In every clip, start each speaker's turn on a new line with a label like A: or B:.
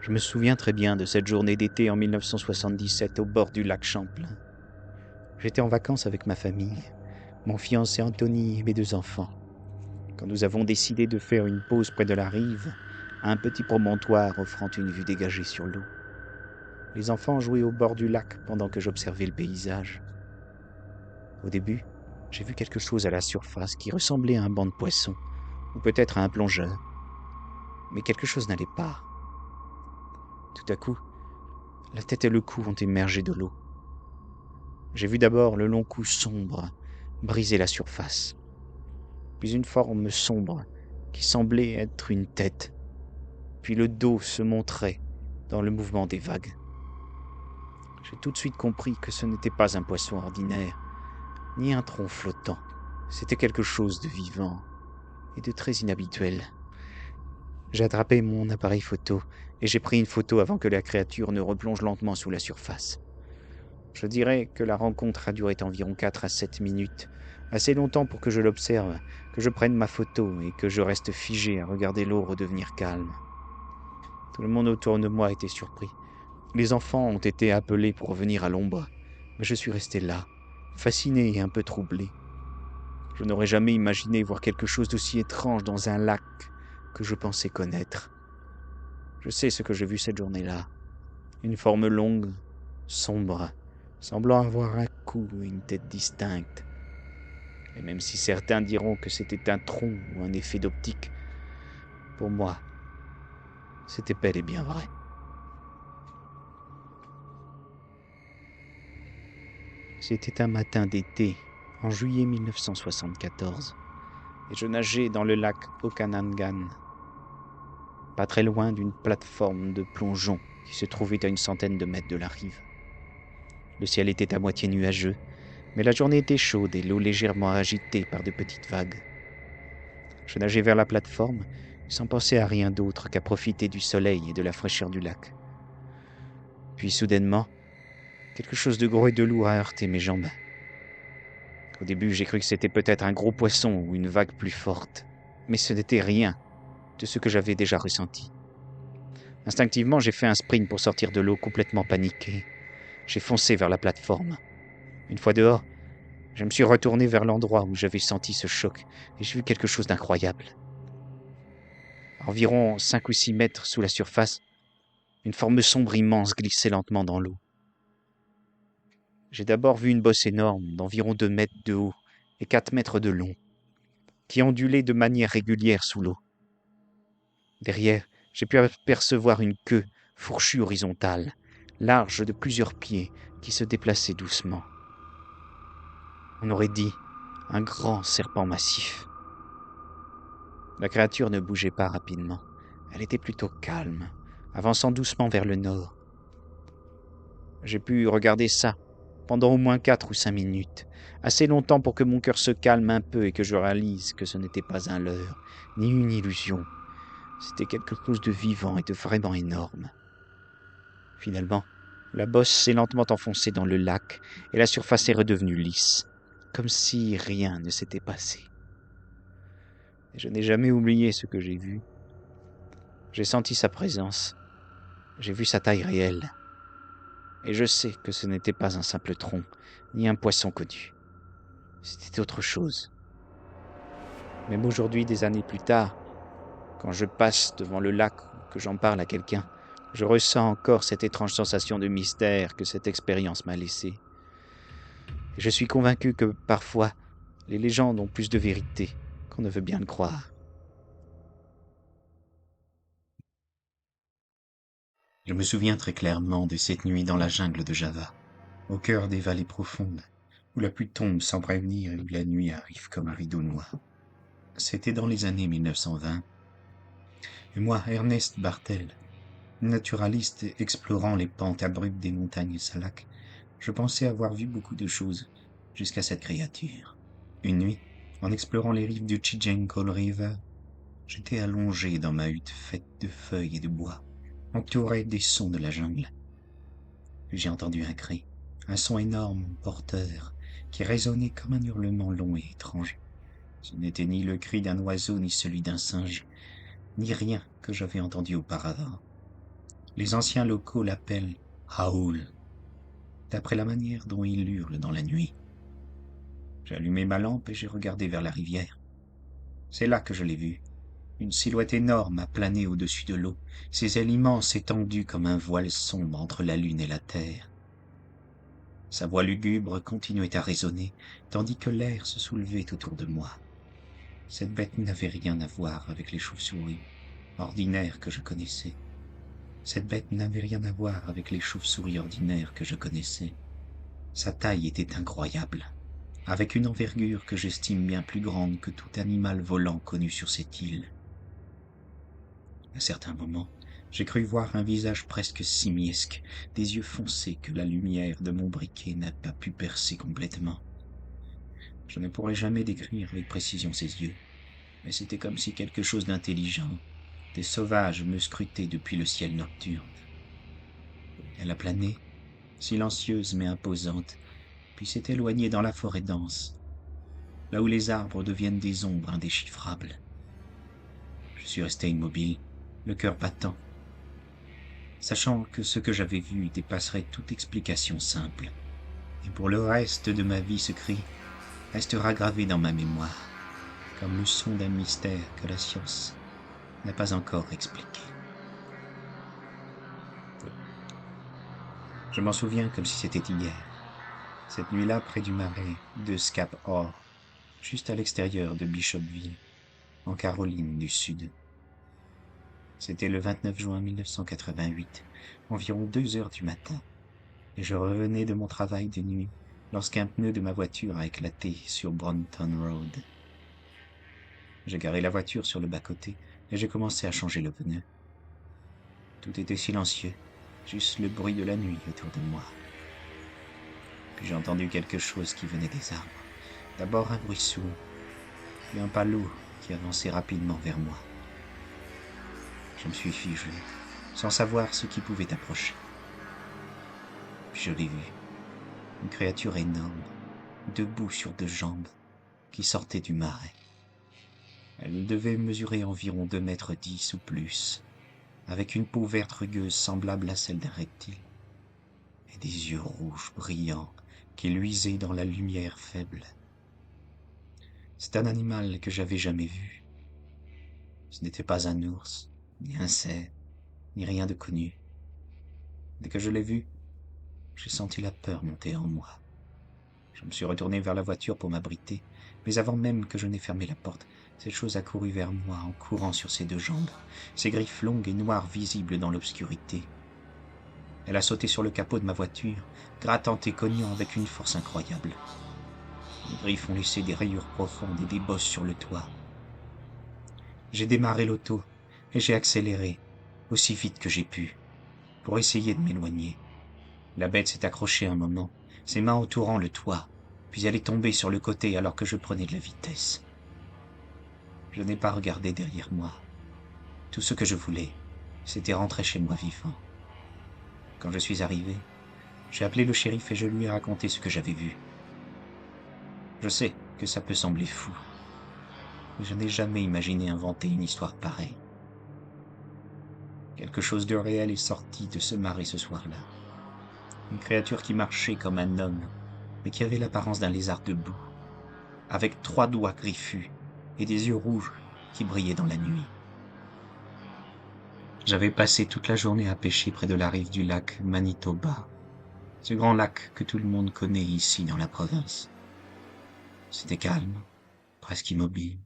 A: Je me souviens très bien de cette journée d'été en 1977 au bord du lac Champlain. J'étais en vacances avec ma famille, mon fiancé Anthony et mes deux enfants, quand nous avons décidé de faire une pause près de la rive, à un petit promontoire offrant une vue dégagée sur l'eau. Les enfants jouaient au bord du lac pendant que j'observais le paysage. Au début, j'ai vu quelque chose à la surface qui ressemblait à un banc de poissons, ou peut-être à un plongeur. Mais quelque chose n'allait pas. Tout à coup, la tête et le cou ont émergé de l'eau. J'ai vu d'abord le long cou sombre briser la surface, puis une forme sombre qui semblait être une tête, puis le dos se montrait dans le mouvement des vagues. J'ai tout de suite compris que ce n'était pas un poisson ordinaire, ni un tronc flottant. C'était quelque chose de vivant et de très inhabituel. J'ai attrapé mon appareil photo et j'ai pris une photo avant que la créature ne replonge lentement sous la surface. Je dirais que la rencontre a duré environ 4 à 7 minutes, assez longtemps pour que je l'observe, que je prenne ma photo et que je reste figé à regarder l'eau redevenir calme. Tout le monde autour de moi était surpris. Les enfants ont été appelés pour revenir à l'ombre, mais je suis resté là, fasciné et un peu troublé. Je n'aurais jamais imaginé voir quelque chose d'aussi étrange dans un lac que je pensais connaître. Je sais ce que j'ai vu cette journée-là. Une forme longue, sombre, semblant avoir un cou et une tête distincte. Et même si certains diront que c'était un tronc ou un effet d'optique, pour moi, c'était bel et bien vrai. C'était un matin d'été, en juillet 1974, et je nageais dans le lac Okanagan, pas très loin d'une plateforme de plongeon qui se trouvait à une centaine de mètres de la rive. Le ciel était à moitié nuageux, mais la journée était chaude et l'eau légèrement agitée par de petites vagues. Je nageais vers la plateforme, sans penser à rien d'autre qu'à profiter du soleil et de la fraîcheur du lac. Puis soudainement, quelque chose de gros et de lourd a heurté mes jambes. Au début, j'ai cru que c'était peut-être un gros poisson ou une vague plus forte, mais ce n'était rien de ce que j'avais déjà ressenti. Instinctivement, j'ai fait un sprint pour sortir de l'eau complètement paniqué. J'ai foncé vers la plateforme. Une fois dehors, je me suis retourné vers l'endroit où j'avais senti ce choc et j'ai vu quelque chose d'incroyable. À environ 5 ou 6 mètres sous la surface, une forme sombre immense glissait lentement dans l'eau. J'ai d'abord vu une bosse énorme d'environ 2 mètres de haut et 4 mètres de long, qui ondulait de manière régulière sous l'eau. Derrière, j'ai pu apercevoir une queue fourchue horizontale, large de plusieurs pieds, qui se déplaçait doucement. On aurait dit un grand serpent massif. La créature ne bougeait pas rapidement. Elle était plutôt calme, avançant doucement vers le nord. J'ai pu regarder ça pendant au moins 4 ou 5 minutes, assez longtemps pour que mon cœur se calme un peu et que je réalise que ce n'était pas un leurre, ni une illusion. C'était quelque chose de vivant et de vraiment énorme. Finalement, la bosse s'est lentement enfoncée dans le lac et la surface est redevenue lisse, comme si rien ne s'était passé. Et je n'ai jamais oublié ce que j'ai vu. J'ai senti sa présence, j'ai vu sa taille réelle, et je sais que ce n'était pas un simple tronc, ni un poisson connu. C'était autre chose. Même aujourd'hui, des années plus tard, quand je passe devant le lac ou que j'en parle à quelqu'un, je ressens encore cette étrange sensation de mystère que cette expérience m'a laissée. Et je suis convaincu que parfois, les légendes ont plus de vérité qu'on ne veut bien le croire. Je me souviens très clairement de cette nuit dans la jungle de Java, au cœur des vallées profondes, où la pluie tombe sans prévenir et où la nuit arrive comme un rideau noir. C'était dans les années 1920. Et moi, Ernest Bartel, naturaliste explorant les pentes abruptes des montagnes Salak, je pensais avoir vu beaucoup de choses jusqu'à cette créature. Une nuit, en explorant les rives du Chijenko River, j'étais allongé dans ma hutte faite de feuilles et de bois, entouré des sons de la jungle. Puis j'ai entendu un cri, un son énorme, porteur, qui résonnait comme un hurlement long et étrange. Ce n'était ni le cri d'un oiseau, ni celui d'un singe, ni rien que j'avais entendu auparavant. Les anciens locaux l'appellent Raoul, d'après la manière dont il hurle dans la nuit. J'ai allumé ma lampe et j'ai regardé vers la rivière. C'est là que je l'ai vu. Une silhouette énorme a plané au-dessus de l'eau, ses ailes immenses étendues comme un voile sombre entre la lune et la terre. Sa voix lugubre continuait à résonner, tandis que l'air se soulevait autour de moi. Cette bête n'avait rien à voir avec les chauves-souris ordinaires que je connaissais. Cette bête n'avait rien à voir avec les chauves-souris ordinaires que je connaissais. Sa taille était incroyable, avec une envergure que j'estime bien plus grande que tout animal volant connu sur cette île. À certains moments, j'ai cru voir un visage presque simiesque, des yeux foncés que la lumière de mon briquet n'a pas pu percer complètement. Je ne pourrai jamais décrire avec précision ses yeux, mais c'était comme si quelque chose d'intelligent, des sauvages me scrutaient depuis le ciel nocturne. Elle a plané, silencieuse mais imposante, puis s'est éloignée dans la forêt dense, là où les arbres deviennent des ombres indéchiffrables. Je suis resté immobile, le cœur battant, sachant que ce que j'avais vu dépasserait toute explication simple. Et pour le reste de ma vie, ce cri restera gravé dans ma mémoire, comme le son d'un mystère que la science n'a pas encore expliqué. Je m'en souviens comme si c'était hier, cette nuit-là près du marais de Scap Ore, juste à l'extérieur de Bishopville, en Caroline du Sud. C'était le 29 juin 1988, environ 2 heures du matin, et je revenais de mon travail de nuit lorsqu'un pneu de ma voiture a éclaté sur Brompton Road. J'ai garé la voiture sur le bas-côté et j'ai commencé à changer le pneu. Tout était silencieux, juste le bruit de la nuit autour de moi. Puis j'ai entendu quelque chose qui venait des arbres. D'abord un bruit sourd, puis un pas lourd qui avançait rapidement vers moi. Je me suis figé, sans savoir ce qui pouvait approcher. Puis je l'ai vu, une créature énorme, debout sur 2 jambes, qui sortait du marais. Elle devait mesurer environ 2,10 m ou plus, avec une peau verte rugueuse semblable à celle d'un reptile, et des yeux rouges brillants qui luisaient dans la lumière faible. C'est un animal que j'avais jamais vu. Ce n'était pas un ours, ni un cerf, ni rien de connu. Dès que je l'ai vu, j'ai senti la peur monter en moi. Je me suis retourné vers la voiture pour m'abriter, mais avant même que je n'ai fermé la porte, cette chose a couru vers moi en courant sur ses 2 jambes, ses griffes longues et noires visibles dans l'obscurité. Elle a sauté sur le capot de ma voiture, grattant et cognant avec une force incroyable. Les griffes ont laissé des rayures profondes et des bosses sur le toit. J'ai démarré l'auto et j'ai accéléré, aussi vite que j'ai pu, pour essayer de m'éloigner. La bête s'est accrochée un moment, ses mains entourant le toit, puis elle est tombée sur le côté alors que je prenais de la vitesse. Je n'ai pas regardé derrière moi. Tout ce que je voulais, c'était rentrer chez moi vivant. Quand je suis arrivé, j'ai appelé le shérif et je lui ai raconté ce que j'avais vu. Je sais que ça peut sembler fou, mais je n'ai jamais imaginé inventer une histoire pareille. Quelque chose de réel est sorti de ce marais ce soir-là. Une créature qui marchait comme un homme, mais qui avait l'apparence d'un lézard debout, avec 3 doigts griffus et des yeux rouges qui brillaient dans la nuit. J'avais passé toute la journée à pêcher près de la rive du lac Manitoba, ce grand lac que tout le monde connaît ici dans la province. C'était calme, presque immobile.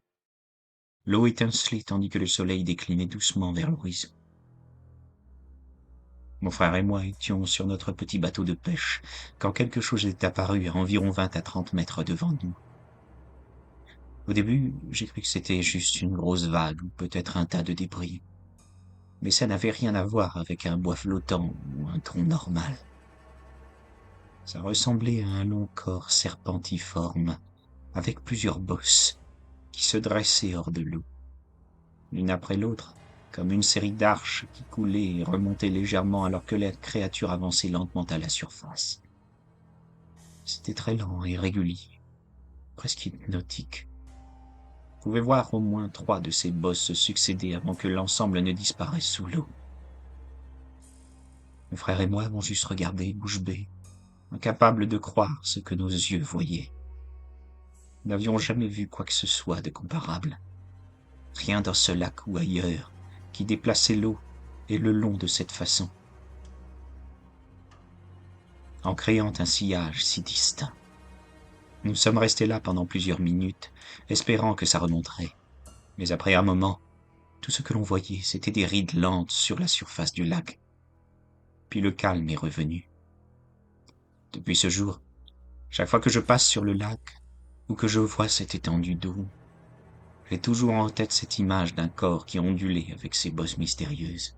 A: L'eau étincelait tandis que le soleil déclinait doucement vers l'horizon. Mon frère et moi étions sur notre petit bateau de pêche quand quelque chose est apparu à environ 20 à 30 mètres devant nous. Au début, j'ai cru que c'était juste une grosse vague ou peut-être un tas de débris. Mais ça n'avait rien à voir avec un bois flottant ou un tronc normal. Ça ressemblait à un long corps serpentiforme, avec plusieurs bosses, qui se dressaient hors de l'eau, l'une après l'autre, comme une série d'arches qui coulaient et remontaient légèrement alors que la créature avançait lentement à la surface. C'était très lent et régulier, presque hypnotique. On pouvait voir au moins 3 de ces bosses se succéder avant que l'ensemble ne disparaisse sous l'eau.
B: Mon frère et moi avons juste regardé, bouche bée, incapables de croire ce que nos yeux voyaient. Nous n'avions jamais vu quoi que ce soit de comparable. Rien dans ce lac ou ailleurs qui déplaçait l'eau et le long de cette façon, en créant un sillage si distinct. Nous sommes restés là pendant plusieurs minutes, espérant que ça remonterait. Mais après un moment, tout ce que l'on voyait, c'était des rides lentes sur la surface du lac. Puis le calme est revenu. Depuis ce jour, chaque fois que je passe sur le lac, ou que je vois cette étendue d'eau, j'ai toujours en tête cette image d'un corps qui ondulait avec ses bosses mystérieuses.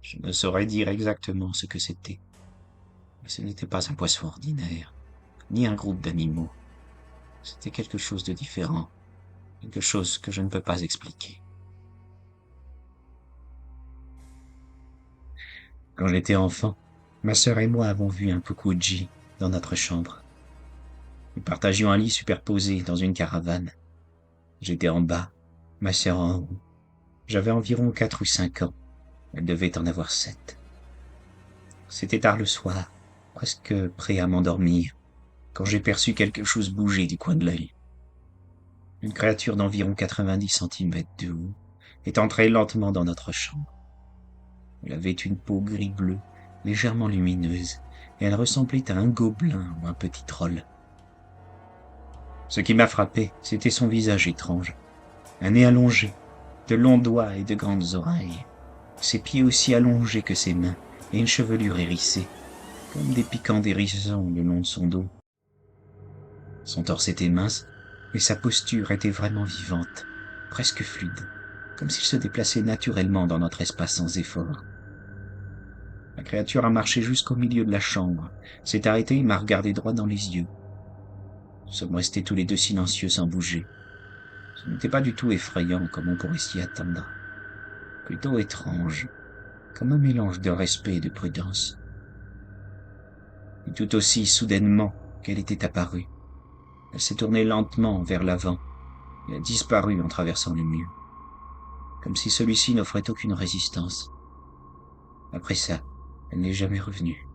B: Je ne saurais dire exactement ce que c'était, mais ce n'était pas un poisson ordinaire, ni un groupe d'animaux. C'était quelque chose de différent, quelque chose que je ne peux pas expliquer. Quand j'étais enfant, ma sœur et moi avons vu un Pukuji dans notre chambre. Nous partagions un lit superposé dans une caravane. J'étais en bas, ma sœur en haut. J'avais environ 4 ou 5 ans. Elle devait en avoir 7. C'était tard le soir, presque prêt à m'endormir, quand j'ai perçu quelque chose bouger du coin de l'œil. Une créature d'environ 90 centimètres de haut est entrée lentement dans notre chambre. Elle avait une peau gris-bleu, légèrement lumineuse, et elle ressemblait à un gobelin ou un petit troll. Ce qui m'a frappé, c'était son visage étrange. Un nez allongé, de longs doigts et de grandes oreilles. Ses pieds aussi allongés que ses mains, et une chevelure hérissée, comme des piquants d'hérissons le long de son dos. Son torse était mince, et sa posture était vraiment vivante, presque fluide, comme s'il se déplaçait naturellement dans notre espace sans effort. La créature a marché jusqu'au milieu de la chambre, s'est arrêtée et m'a regardé droit dans les yeux. Nous sommes restés tous les deux silencieux sans bouger. Ce n'était pas du tout effrayant comme on pourrait s'y attendre. Plutôt étrange, comme un mélange de respect et de prudence. Et tout aussi soudainement qu'elle était apparue, elle s'est tournée lentement vers l'avant et a disparu en traversant le mur, comme si celui-ci n'offrait aucune résistance. Après ça, elle n'est jamais revenue.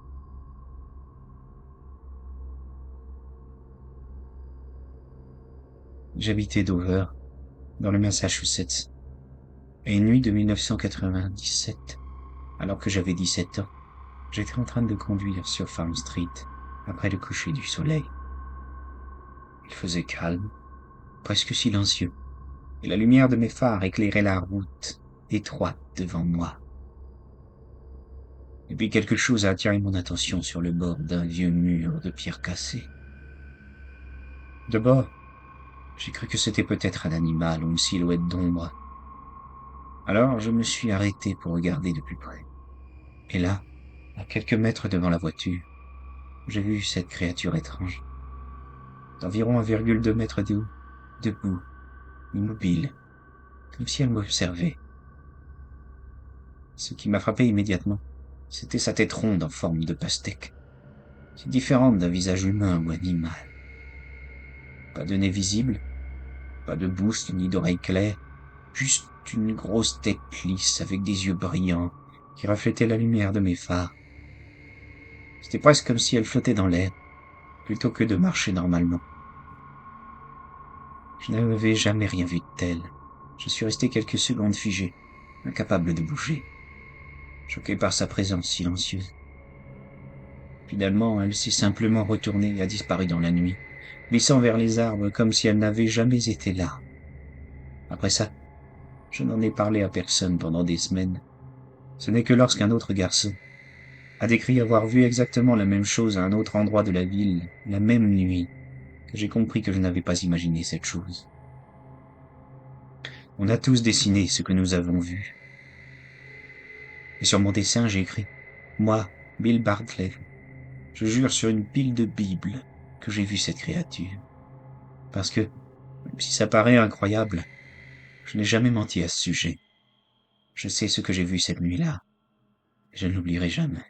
B: J'habitais Dover, dans le Massachusetts, et une nuit de 1997, alors que j'avais 17 ans, j'étais en train de conduire sur Farm Street après le coucher du soleil. Il faisait calme, presque silencieux, et la lumière de mes phares éclairait la route étroite devant moi. Et puis quelque chose a attiré mon attention sur le bord d'un vieux mur de pierre cassée. D'abord, j'ai cru que c'était peut-être un animal ou une silhouette d'ombre. Alors je me suis arrêté pour regarder de plus près. Et là, à quelques mètres devant la voiture, j'ai vu cette créature étrange, d'environ 1,2 mètre de haut, debout, immobile, comme si elle m'observait. Ce qui m'a frappé immédiatement, c'était sa tête ronde en forme de pastèque, si différente d'un visage humain ou animal. Pas de nez visible, pas de bouche ni d'oreilles claires, juste une grosse tête lisse avec des yeux brillants qui reflétaient la lumière de mes phares. C'était presque comme si elle flottait dans l'air, plutôt que de marcher normalement. Je n'avais jamais rien vu de tel. Je suis resté quelques secondes figé, incapable de bouger, choqué par sa présence silencieuse. Finalement, elle s'est simplement retournée et a disparu dans la nuit, glissant vers les arbres comme si elle n'avait jamais été là. Après ça, je n'en ai parlé à personne pendant des semaines. Ce n'est que lorsqu'un autre garçon a décrit avoir vu exactement la même chose à un autre endroit de la ville, la même nuit, que j'ai compris que je n'avais pas imaginé cette chose. On a tous dessiné ce que nous avons vu. Et sur mon dessin, j'ai écrit « Moi, Bill Bartlett, je jure sur une pile de Bible que j'ai vu cette créature. » Parce que, même si ça paraît incroyable, je n'ai jamais menti à ce sujet. Je sais ce que j'ai vu cette nuit-là. Je ne l'oublierai jamais.